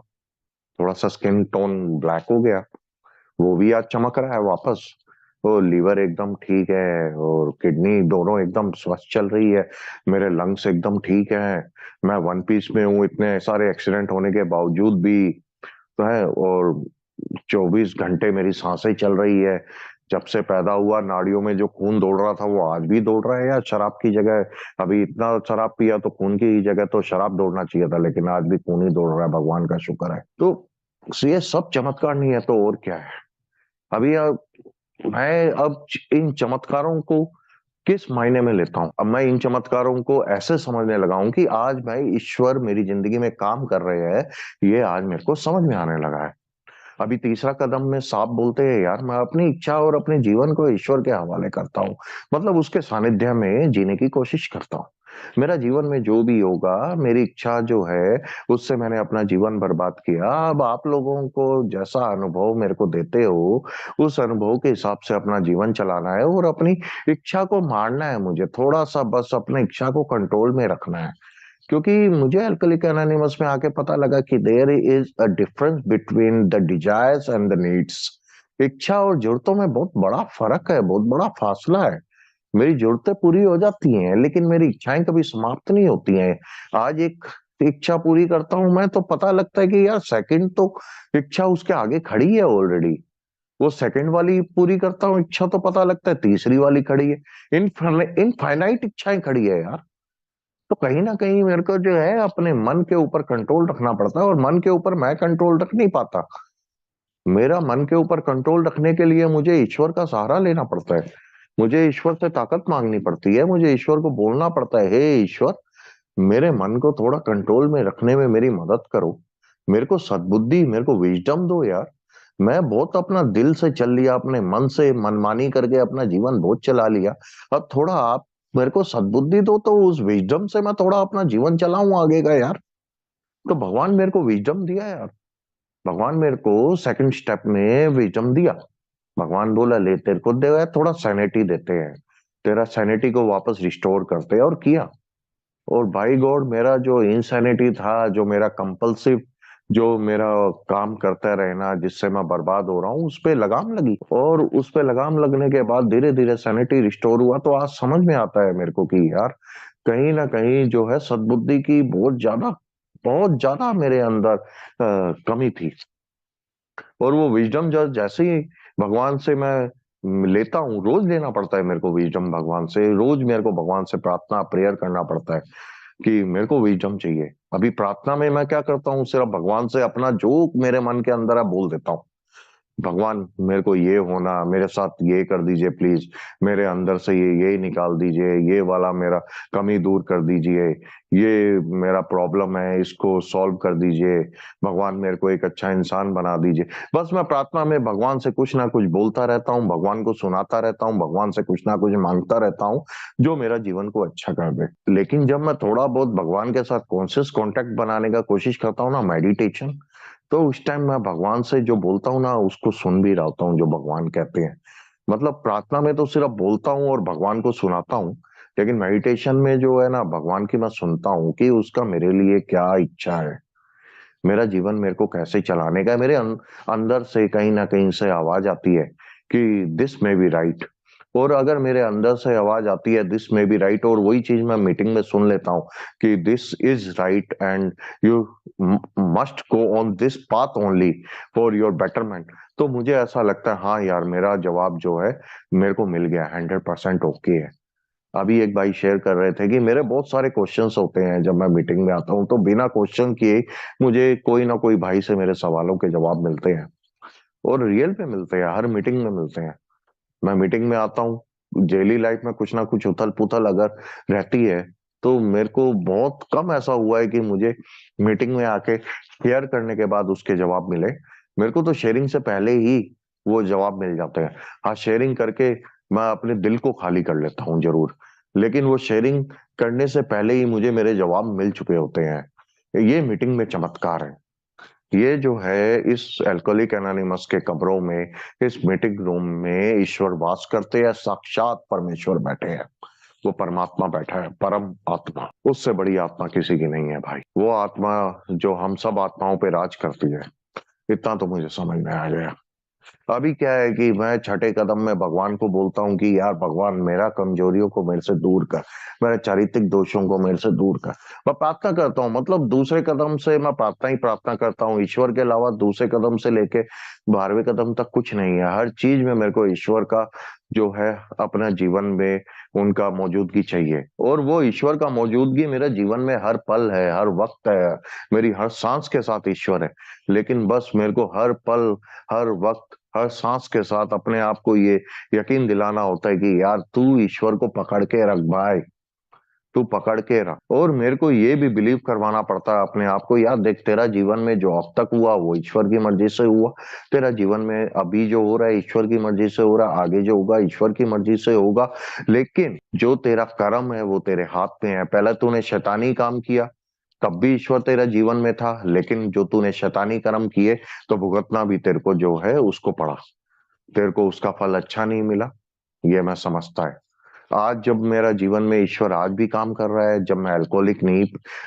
थोड़ा सा स्किन टोन ब्लैक हो गया, वो भी आज चमक रहा है वापस। वो लीवर एकदम ठीक है और किडनी दोनों एकदम स्वस्थ चल रही है। मेरे लंग्स एकदम ठीक है। मैं वन पीस में हूँ इतने सारे एक्सीडेंट होने के बावजूद भी, तो है। और 24 घंटे मेरी सांसें चल रही है। जब से पैदा हुआ नाड़ियों में जो खून दौड़ रहा था वो आज भी दौड़ रहा है यार, शराब की जगह। अभी इतना शराब पिया तो खून की जगह तो शराब दौड़ना चाहिए था, लेकिन आज भी खून ही दौड़ रहा है, भगवान का शुक्र है। तो ये सब चमत्कार नहीं है तो और क्या है? अभी मैं अब इन चमत्कारों को किस मायने में लेता हूं, अब मैं इन चमत्कारों को ऐसे समझने लगा हूं कि आज मैं ईश्वर मेरी जिंदगी में काम कर रहे हैं, ये आज मेरे को समझ में आने लगा है। अभी तीसरा कदम में साफ बोलते हैं यार, मैं अपनी इच्छा और अपने जीवन को ईश्वर के हवाले करता हूँ। मतलब उसके सानिध्य में जीने की कोशिश करता हूँ। मेरा जीवन में जो भी होगा, मेरी इच्छा जो है, उससे मैंने अपना जीवन बर्बाद किया। अब आप लोगों को जैसा अनुभव मेरे को देते हो, उस अनुभव के हिसाब से अपना जीवन चलाना है और अपनी इच्छा को मारना है मुझे, थोड़ा सा बस अपनी इच्छा को कंट्रोल में रखना है। क्योंकि मुझे अल्कोहलिक एनोनिमस में आके पता लगा कि there is a difference between the desires and the needs. इच्छा और जरूरतों में बहुत बड़ा फर्क है, बहुत बड़ा फासला है। मेरी जरूरतें पूरी हो जाती हैं लेकिन मेरी इच्छाएं कभी समाप्त नहीं होती हैं। आज एक इच्छा पूरी करता हूं मैं तो पता लगता है कि यार सेकंड तो इच्छा उसके आगे खड़ी है ऑलरेडी। वो सेकंड वाली पूरी करता हूँ इच्छा तो पता लगता है तीसरी वाली खड़ी है। इनफाइनाइट इच्छाएं खड़ी है यार। तो कहीं ना कहीं मेरे को जो है अपने मन के ऊपर कंट्रोल रखना पड़ता है, और मन के ऊपर मैं कंट्रोल रख नहीं पाता। मेरा मन के ऊपर कंट्रोल रखने के लिए मुझे ईश्वर का सहारा लेना पड़ता है। मुझे ईश्वर से ताकत मांगनी पड़ती है, मुझे ईश्वर को बोलना पड़ता है, हे ईश्वर, मेरे मन को थोड़ा कंट्रोल में रखने में मेरी मदद करो। मेरे को सद्बुद्धि, मेरे को विजडम दो यार। मैं बहुत अपना दिल से चल लिया, अपने मन से मनमानी करके अपना जीवन बहुत चला लिया। अब थोड़ा आप मेरे को सद्बुद्धि दो, तो उस विजडम से मैं थोड़ा अपना जीवन चलाऊं आगे का यार। तो भगवान मेरे को विजडम दिया यार। भगवान मेरे को सेकंड स्टेप में विजडम दिया। भगवान बोला ले तेरे को दे थोड़ा सैनिटी देते हैं, तेरा सैनिटी को वापस रिस्टोर करते हैं, और किया। और बाई गॉड, मेरा जो इंसैनिटी था, जो मेरा कंपल्सिव, जो मेरा काम करता रहना जिससे मैं बर्बाद हो रहा हूँ, उस पे लगाम लगी। और उस पे लगाम लगने के बाद धीरे धीरे सैनिटी रिस्टोर हुआ। तो आज समझ में आता है मेरे को कि यार कहीं ना कहीं जो है सद्बुद्धि की बहुत ज्यादा मेरे अंदर कमी थी। और वो विजडम जो जैसे ही भगवान से मैं लेता हूँ, रोज लेना पड़ता है मेरे को विजडम भगवान से, रोज मेरे को भगवान से प्रार्थना प्रेयर करना पड़ता है कि मेरे को विजडम चाहिए। अभी प्रार्थना में मैं क्या करता हूँ, सिर्फ भगवान से अपना जो मेरे मन के अंदर है बोल देता हूँ। भगवान मेरे को ये होना, मेरे साथ ये कर दीजिए प्लीज, मेरे अंदर से ये निकाल दीजिए, ये वाला मेरा कमी दूर कर दीजिए, ये मेरा प्रॉब्लम है इसको सॉल्व कर दीजिए, भगवान मेरे को एक अच्छा इंसान बना दीजिए। बस मैं प्रार्थना में भगवान से कुछ ना कुछ बोलता रहता हूँ, भगवान को सुनाता रहता हूँ, भगवान से कुछ ना कुछ मांगता रहता हूँ जो मेरा जीवन को अच्छा कर दे। लेकिन जब मैं थोड़ा बहुत भगवान के साथ कॉन्शियस कांटेक्ट बनाने का कोशिश करता हूँ ना, मेडिटेशन, तो उस टाइम मैं भगवान से जो बोलता हूँ ना उसको सुन भी रहा होता हूँ, जो भगवान कहते हैं। मतलब प्रार्थना में तो सिर्फ बोलता हूँ और भगवान को सुनाता हूँ, लेकिन मेडिटेशन में जो है ना भगवान की मैं सुनता हूँ कि उसका मेरे लिए क्या इच्छा है, मेरा जीवन मेरे को कैसे चलाने का है। मेरे अंदर से कहीं ना कहीं से आवाज आती है कि दिस में बी राइट। और अगर मेरे अंदर से आवाज आती है दिस में बी राइट, और वही चीज मैं मीटिंग में सुन लेता हूँ कि this is right and you must go on this path only for your betterment, तो मुझे ऐसा लगता है हाँ यार मेरा जवाब जो है मेरे को मिल गया, 100% ओके है। अभी एक भाई शेयर कर रहे थे कि मेरे बहुत सारे क्वेश्चंस होते हैं जब मैं मीटिंग में आता हूँ, तो बिना क्वेश्चन किए मुझे कोई ना कोई भाई से मेरे सवालों के जवाब मिलते हैं, और रियल पे मिलते हैं, हर मीटिंग में मिलते हैं। मैं मीटिंग में आता हूँ, डेली लाइफ में कुछ ना कुछ उथल पुथल अगर रहती है, तो मेरे को बहुत कम ऐसा हुआ है कि मुझे मीटिंग में आके शेयर करने के बाद उसके जवाब मिले। मेरे को तो शेयरिंग से पहले ही वो जवाब मिल जाते हैं। हाँ, शेयरिंग करके मैं अपने दिल को खाली कर लेता हूँ जरूर, लेकिन वो शेयरिंग करने से पहले ही मुझे मेरे जवाब मिल चुके होते हैं। ये मीटिंग में चमत्कार है। ये जो है इस अल्कोहलिक एनोनिमस के कब्रों में, इस मीटिंग रूम में ईश्वर वास करते हैं, साक्षात परमेश्वर बैठे हैं। वो परमात्मा बैठा है, परम आत्मा, उससे बड़ी आत्मा किसी की नहीं है भाई। वो आत्मा जो हम सब आत्माओं पे राज करती है, इतना तो मुझे समझ में आ गया। अभी क्या है कि मैं छठे कदम में भगवान को बोलता हूँ कि यार भगवान मेरा कमजोरियों को मेरे से दूर कर, मेरे चारित्रिक दोषों को मेरे से दूर कर। मैं प्रार्थना करता हूँ, मतलब दूसरे कदम से मैं प्रार्थना ही प्रार्थना करता हूँ, ईश्वर के अलावा दूसरे कदम से लेके 12वें कदम तक कुछ नहीं है। हर चीज में मेरे को ईश्वर का जो है अपना जीवन में उनका मौजूदगी चाहिए, और वो ईश्वर का मौजूदगी मेरे जीवन में हर पल है, हर वक्त है, मेरी हर सांस के साथ ईश्वर है। लेकिन बस मेरे को हर पल, हर वक्त, हर सांस के साथ अपने आप को ये यकीन दिलाना होता है कि यार तू ईश्वर को पकड़ के रख भाई, तू पकड़ के रख। और मेरे को ये भी बिलीव करवाना पड़ता है अपने आप को, यार देख तेरा जीवन में जो अब तक हुआ वो ईश्वर की मर्जी से हुआ, तेरा जीवन में अभी जो हो रहा है ईश्वर की मर्जी से हो रहा है, आगे जो होगा ईश्वर की मर्जी से होगा। लेकिन जो तेरा कर्म है वो तेरे हाथ में है। पहले तूने शैतानी काम किया तब भी ईश्वर तेरा जीवन में था, लेकिन जो तूने शैतानी कर्म किए तो भुगतना भी तेरे को जो है उसको पड़ा, तेरे को उसका फल अच्छा नहीं मिला। ये मैं समझता है। आज जब मेरा जीवन में ईश्वर आज भी काम कर रहा है, जब मैं अल्कोहलिक नहीं,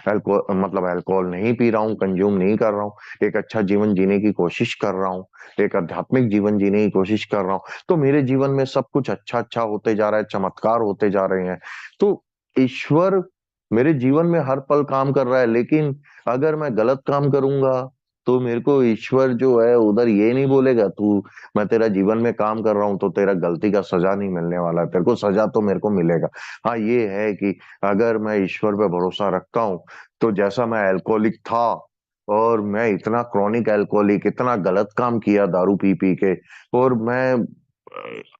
मतलब अल्कोहल नहीं पी रहा हूँ, कंज्यूम नहीं कर रहा हूँ, एक अच्छा जीवन जीने की कोशिश कर रहा हूँ, एक आध्यात्मिक जीवन जीने की कोशिश कर रहा हूँ, तो मेरे जीवन में सब कुछ अच्छा अच्छा होते जा रहा है, चमत्कार होते जा रहे हैं। तो ईश्वर मेरे जीवन में हर पल काम कर रहा है। लेकिन अगर मैं गलत काम करूंगा तो मेरे को ईश्वर जो है उधर ये नहीं बोलेगा तू, मैं तेरा जीवन में काम कर रहा हूं तो तेरा गलती का सजा नहीं मिलने वाला, तेरे को सजा तो मेरे को मिलेगा। हाँ, ये है कि अगर मैं ईश्वर पे भरोसा रखता हूँ, तो जैसा मैं अल्कोहलिक था, और मैं इतना क्रॉनिक अल्कोहलिक, इतना गलत काम किया दारू पी पी के, और मैं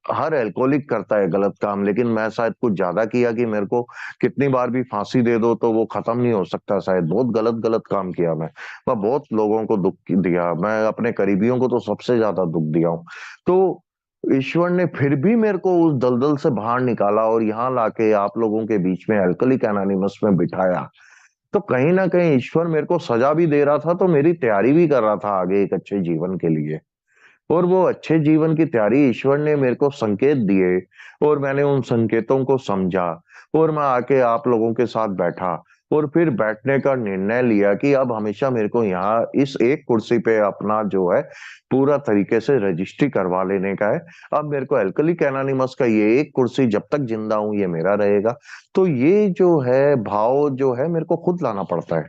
हर अल्कोहलिक करता है गलत काम, लेकिन मैं शायद कुछ ज्यादा किया कि मेरे को कितनी बार भी फांसी दे दो तो वो खत्म नहीं हो सकता। शायद बहुत गलत गलत काम किया मैं बहुत लोगों को दुख दिया, मैं अपने करीबियों को तो सबसे ज्यादा दुख दिया हूँ। तो ईश्वर ने फिर भी मेरे को उस दलदल से बाहर निकाला और यहाँ लाके आप लोगों के बीच में अल्कोहलिक एनोनिमस में बिठाया। तो कहीं ना कहीं ईश्वर मेरे को सजा भी दे रहा था, तो मेरी तैयारी भी कर रहा था आगे एक अच्छे जीवन के लिए। और वो अच्छे जीवन की तैयारी ईश्वर ने मेरे को संकेत दिए, और मैंने उन संकेतों को समझा, और मैं आके आप लोगों के साथ बैठा, और फिर बैठने का निर्णय लिया कि अब हमेशा मेरे को यहाँ इस एक कुर्सी पे अपना जो है पूरा तरीके से रजिस्ट्री करवा लेने का है। अब मेरे को अल्कोहलिक एनोनिमस का ये एक कुर्सी जब तक जिंदा हूं ये मेरा रहेगा। तो ये जो है भाव जो है मेरे को खुद लाना पड़ता है।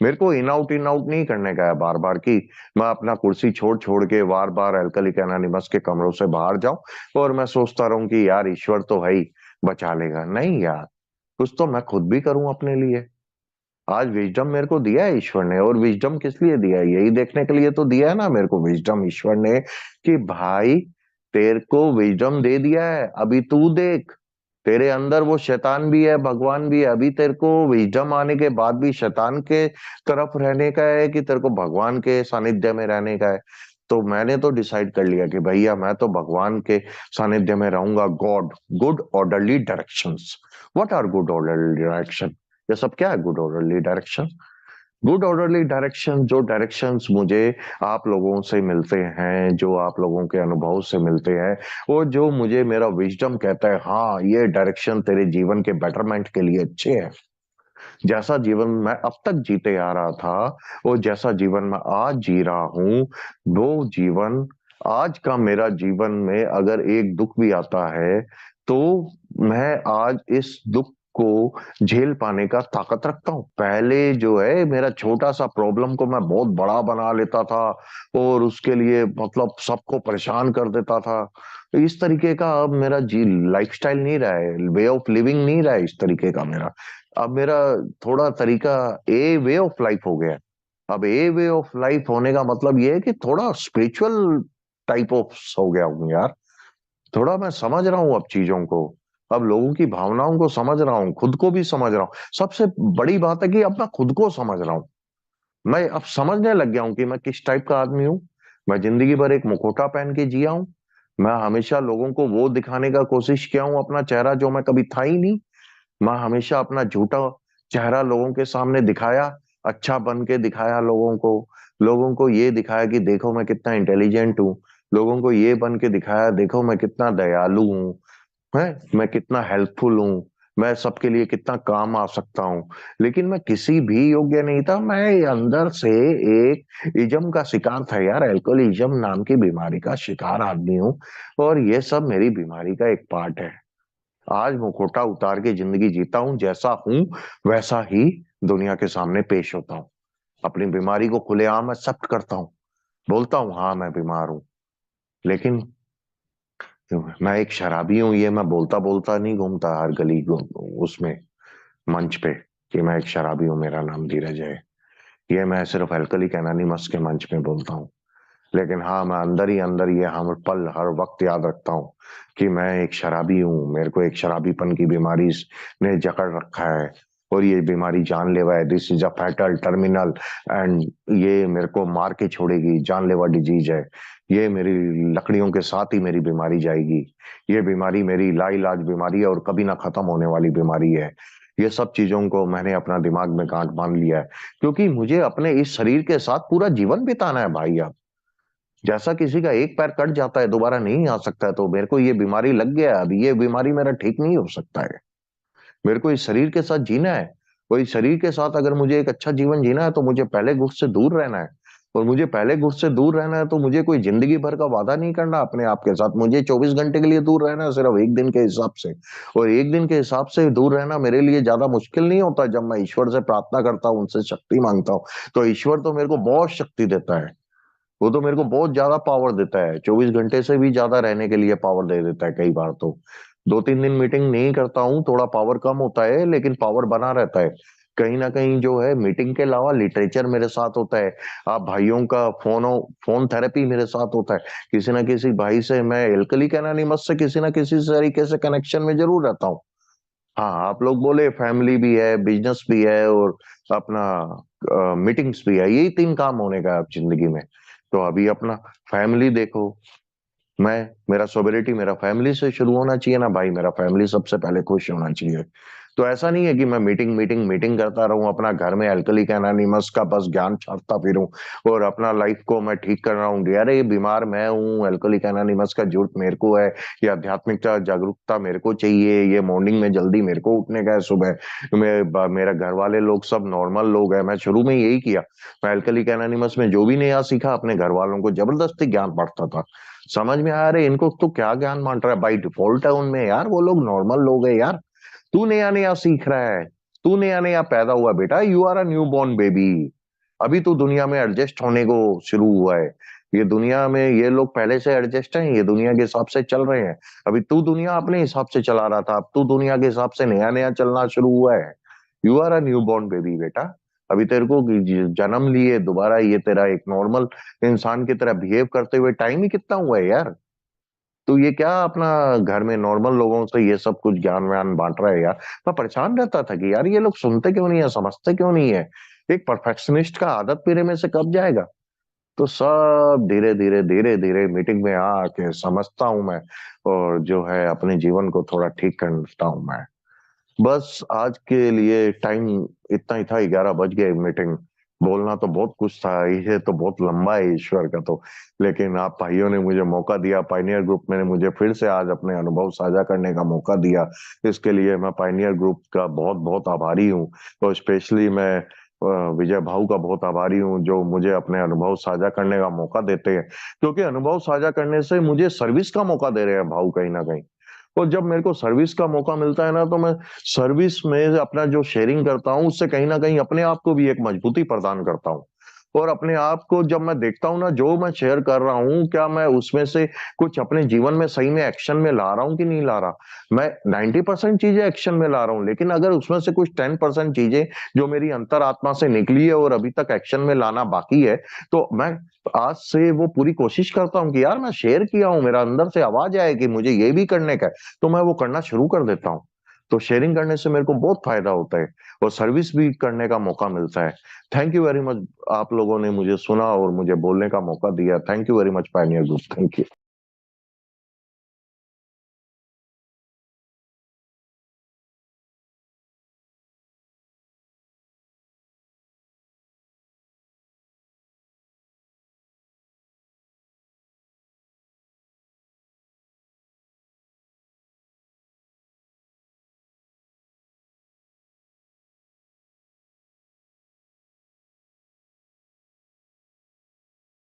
मेरे को इन आउट नहीं करने का है बार बार कि मैं अपना कुर्सी छोड़ छोड़ के बार बार अल्कोहलिक एनोनिमस के कमरों से बाहर जाऊं और मैं सोचता रहूं कि यार ईश्वर तो है ही, बचा लेगा। नहीं यार, कुछ तो मैं खुद भी करूं अपने लिए। आज विजडम मेरे को दिया है ईश्वर ने, और विजडम किस लिए दिया है यही देखने के लिए तो दिया है ना मेरे को विजडम ईश्वर ने, कि भाई तेरे को विजडम दे दिया है, अभी तू देख। तेरे अंदर वो शैतान भी है, भगवान भी है। अभी तेरे को विजडम आने के बाद भी शैतान के तरफ रहने का है कि तेरे को भगवान के सानिध्य में रहने का है। तो मैंने तो डिसाइड कर लिया कि भैया मैं तो भगवान के सानिध्य में रहूंगा। God, good orderly directions. What are good orderly direction? ये सब क्या है good orderly direction? Good orderly direction, जो डायरेक्शंस मुझे आप लोगों से मिलते हैं, जो आप लोगों के अनुभव से मिलते हैं, और जो मुझे मेरा विजडम कहता है हाँ ये डायरेक्शन तेरे जीवन के बेटरमेंट के लिए अच्छे है। जैसा जीवन मैं अब तक जीते आ रहा था और जैसा जीवन मैं आज जी रहा हूं, वो जीवन, आज का मेरा जीवन में अगर एक दुख भी आता है तो मैं आज इस दुख को झेल पाने का ताकत रखता हूँ। पहले जो है मेरा छोटा सा प्रॉब्लम को मैं बहुत बड़ा बना लेता था और उसके लिए मतलब सबको परेशान कर देता था। इस तरीके का अब मेरा जी लाइफस्टाइल नहीं रहा है, वे ऑफ लिविंग नहीं रहा है इस तरीके का मेरा। अब मेरा थोड़ा तरीका ए वे ऑफ लाइफ हो गया है। अब ए वे ऑफ लाइफ होने का मतलब ये है कि थोड़ा स्पिरिचुअल टाइप ऑफ हो गया हूँ यार। थोड़ा मैं समझ रहा हूँ अब चीजों को, अब लोगों की भावनाओं को समझ रहा हूँ, खुद को भी समझ रहा हूँ। सबसे बड़ी बात है कि अब मैं खुद को समझ रहा हूँ। मैं अब समझने लग गया हूँ कि मैं किस टाइप का आदमी हूँ। मैं जिंदगी भर एक मुखौटा पहन के जिया हूँ। मैं हमेशा लोगों को वो दिखाने का कोशिश किया हूँ अपना चेहरा जो मैं कभी था ही नहीं। मैं हमेशा अपना झूठा चेहरा लोगों के सामने दिखाया, अच्छा बन के दिखाया लोगों को। लोगों को ये दिखाया कि देखो मैं कितना इंटेलिजेंट हूँ। लोगों को ये बन के दिखाया देखो मैं कितना दयालु हूँ, है, मैं कितना हेल्पफुल हूँ, मैं सबके लिए कितना काम आ सकता हूँ। लेकिन मैं किसी भी योग्य नहीं था। मैं अंदर से एक इज्म का शिकार था यार, अल्कोहलिज्म नाम की बीमारी का शिकार आदमी हूँ। और ये सब मेरी बीमारी का एक पार्ट है। आज मुखौटा उतार के जिंदगी जीता हूं, जैसा हूं वैसा ही दुनिया के सामने पेश होता हूं। अपनी बीमारी को खुलेआम एक्सेप्ट करता हूं, बोलता हूं हाँ मैं बीमार हूं। लेकिन मैं एक शराबी हूं ये मैं बोलता बोलता नहीं घूमता हर गली उसमें, मंच पे, कि मैं एक शराबी हूं, मेरा नाम धीरज है। ये मैं सिर्फ अल्कोहलिक एनोनिमस के मंच में बोलता हूँ। लेकिन हाँ मैं अंदर ही अंदर ये हर पल हर वक्त याद रखता हूँ कि मैं एक शराबी हूँ। मेरे को एक शराबीपन की बीमारी ने जकड़ रखा है, और ये बीमारी जानलेवा है। This is a fatal terminal and ये मेरे को मार के छोड़ेगी, जानलेवा डिजीज है। ये मेरी लकड़ियों के साथ ही मेरी बीमारी जाएगी। ये बीमारी मेरी लाइलाज बीमारी है और कभी ना खत्म होने वाली बीमारी है। ये सब चीजों को मैंने अपना दिमाग में गांठ बांध लिया है, क्योंकि मुझे अपने इस शरीर के साथ पूरा जीवन बिताना है भाई। अब जैसा किसी का एक पैर कट जाता है दोबारा नहीं आ सकता है, तो मेरे को ये बीमारी लग गया है, अभी ये बीमारी मेरा ठीक नहीं हो सकता है। मेरे को इस शरीर के साथ जीना है। और इस शरीर के साथ अगर मुझे एक अच्छा जीवन जीना है तो मुझे पहले गुट से दूर रहना है। और मुझे पहले गुट से दूर रहना है तो मुझे कोई जिंदगी भर का वादा नहीं करना अपने आप के साथ। मुझे 24 घंटे के लिए दूर रहना है, सिर्फ एक दिन के हिसाब से। और एक दिन के हिसाब से दूर रहना मेरे लिए ज्यादा मुश्किल नहीं होता। जब मैं ईश्वर से प्रार्थना करता हूँ, उनसे शक्ति मांगता हूँ, तो ईश्वर तो मेरे को बहुत शक्ति देता है। वो तो मेरे को बहुत ज्यादा पावर देता है, 24 घंटे से भी ज्यादा रहने के लिए पावर दे देता है कई बार तो। 2-3 दिन मीटिंग नहीं करता हूँ, थोड़ा पावर कम होता है लेकिन पावर बना रहता है। कहीं न कहीं जो है मीटिंग के अलावा लिटरेचर मेरे साथ होता है। आप भाइयों का फ़ोन थेरेपी मेरे साथ होता है। किसी न किसी भाई से मैं एल्कली एनोनिमस से किसी न किसी तरीके से कनेक्शन में ज़रूर रहता हूँ। हाँ, आप लोग बोले फैमिली भी है, बिज़नेस भी है और अपना मीटिंग्स भी है। यही 3 काम होने का है अब ज़िंदगी में। तो अभी अपना फैमिली देखो, मेरा सोबरिटी मेरा फैमिली से शुरू होना चाहिए ना भाई, मेरा फैमिली सबसे पहले खुश होना चाहिए। तो ऐसा नहीं है कि मैं मीटिंग करता रहूँ, अपना घर में अल्कोहलिक एनोनिमस का बस ज्ञान छाँटता फिरूँ और अपना लाइफ़ को मैं ठीक कर रहा हूँ कि अरे! ये बीमार मैं हूँ, अल्कोहलिक एनोनिमस का ज़रूरत मेरे को है, ये आध्यात्मिकता जागरूकता मेरे को चाहिए, ये मॉर्निंग में जल्दी मेरे को उठने का है सुबह। मेरा घर वाले लोग सब नॉर्मल लोग हैं, मैं शुरू में यही किया। मैं अल्कोहलिक एनोनिमस में जो भी नया सीखा अपने घर वालों को ज़बरदस्ती ज्ञान बाँटता था। समझ में आया अरे इनको तो क्या ज्ञान बाँट रहा है, बाय डिफ़ॉल्ट है उनमें यार, वो लोग नॉर्मल लोग हैं यार। तू नया-नया सीख रहा है, तू नया-नया पैदा हुआ बेटा, you are a new born baby. अभी तू दुनिया में एडजस्ट होने को शुरू हुआ है। ये दुनिया में ये लोग पहले से एडजस्ट हैं, ये दुनिया के हिसाब से चल रहे हैं। अभी तू दुनिया अपने हिसाब से चला रहा था, अब तू दुनिया के हिसाब से नया-नया चलना शुरू हुआ है। You are a new born baby बेटा। अभी तेरे को जन्म लिए दोबारा ये तेरा एक नॉर्मल इंसान की तरह बिहेव करते हुए टाइम ही कितना हुआ है यार। तो ये क्या अपना घर में नॉर्मल लोगों से ये सब कुछ ज्ञान-व्यान बाँट रहा है यार। मैं परेशान रहता था कि यार ये लोग सुनते क्यों नहीं है, समझते क्यों नहीं है? एक परफेक्शनिस्ट का आदत मेरे में से कब जाएगा? तो सब धीरे-धीरे, धीरे-धीरे मीटिंग में आके समझता हूँ मैं और जो है अपने जीवन को थोड़ा ठीक करता हूँ मैं। बस आज के लिए टाइम इतना ही था, 11 बज गए मीटिंग। बोलना तो बहुत कुछ था, ये तो बहुत लंबा है ईश्वर का तो। लेकिन आप भाइयों ने मुझे मौका दिया, पायनियर ग्रुप ने मुझे फिर से आज अपने अनुभव साझा करने का मौका दिया। इसके लिए मैं पायनियर ग्रुप का बहुत-बहुत आभारी हूँ और स्पेशली मैं विजय भाऊ का बहुत आभारी हूँ, जो मुझे अपने अनुभव साझा करने का मौका देते हैं। क्योंकि अनुभव साझा करने से मुझे सर्विस का मौका दे रहे हैं भाऊ कहीं न कहीं। और जब मेरे को सर्विस का मौका मिलता है ना, तो मैं सर्विस में अपना जो शेयरिंग करता हूँ, उससे कहीं न कहीं अपने आप को भी एक मजबूती प्रदान करता हूँ। और अपने आप को जब मैं देखता हूँ ना, जो मैं शेयर कर रहा हूँ, क्या मैं उसमें से कुछ अपने जीवन में सही में एक्शन में ला रहा हूँ कि नहीं ला रहा? मैं 90% चीज़ें एक्शन में ला रहा हूँ, लेकिन अगर उसमें से कुछ 10% चीज़ें जो मेरी अंतरात्मा से निकली है और अभी तक एक्शन में लाना बाकी है, तो मैं आज से वो पूरी कोशिश करता हूँ कि यार मैं शेयर किया हूँ, मेरा अंदर से आवाज़ आए कि मुझे ये भी करने का है, तो मैं वो करना शुरू कर देता हूँ। तो शेयरिंग करने से मेरे को बहुत फ़ायदा होता है और सर्विस भी करने का मौका मिलता है। थैंक यू वेरी मच आप लोगों ने मुझे सुना और मुझे बोलने का मौका दिया। Thank you very much Pioneer group. Thank you.